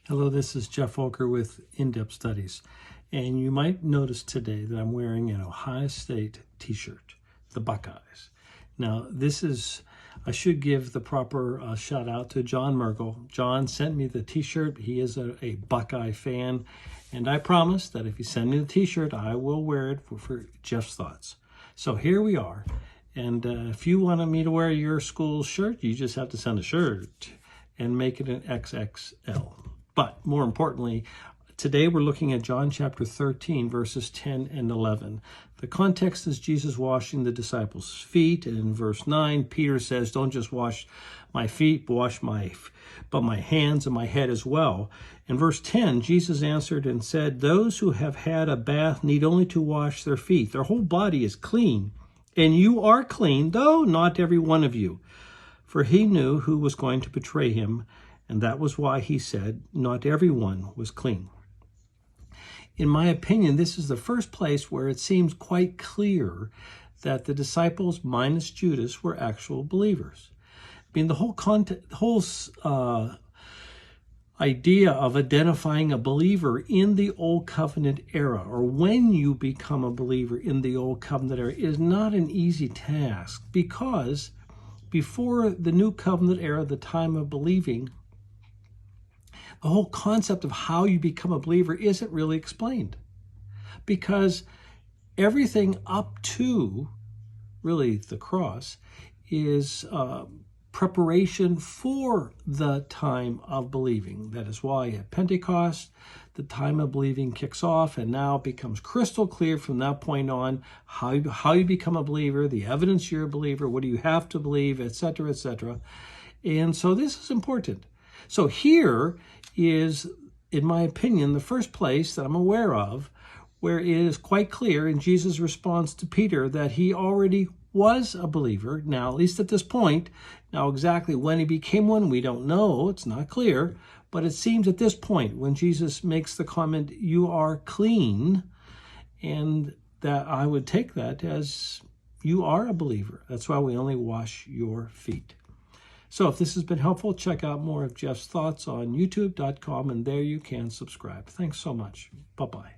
Hello, this is Geoff Volker with In-Depth Studies, and you might notice today that I'm wearing an Ohio State t-shirt, the Buckeyes. Now, I should give the proper shout out to John Mergel. John sent me the t-shirt. He is a Buckeye fan, and I promise that if you send me the t-shirt, I will wear it for Geoff's Thoughts. So here we are, and if you wanted me to wear your school shirt, you just have to send a shirt and make it an XXL. But more importantly, today we're looking at John chapter 13, verses 10 and 11. The context is Jesus washing the disciples' feet. And in verse 9, Peter says, don't just wash my feet, but my hands and my head as well. In verse 10, Jesus answered and said, those who have had a bath need only to wash their feet. Their whole body is clean. And you are clean, though not every one of you. For he knew who was going to betray him. And that was why he said, not everyone was clean. In my opinion, this is the first place where it seems quite clear that the disciples, minus Judas, were actual believers. I mean, the whole idea of identifying a believer in the Old Covenant era, or when you become a believer in the Old Covenant era, is not an easy task, because before the New Covenant era, the time of believing, the whole concept of how you become a believer isn't really explained, because everything up to really the cross is preparation for the time of believing. That is why at Pentecost, the time of believing kicks off, and now becomes crystal clear from that point on how you become a believer, the evidence you're a believer, what do you have to believe, etc., etc. And so this is important. So here is, in my opinion, the first place that I'm aware of where it is quite clear in Jesus' response to Peter that he already was a believer. Now, at least at this point, now exactly when he became one, we don't know. It's not clear. But it seems at this point when Jesus makes the comment, you are clean, and that I would take that as you are a believer. That's why we only wash your feet. So if this has been helpful, check out more of Geoff's Thoughts on youtube.com, and there you can subscribe. Thanks so much. Bye-bye.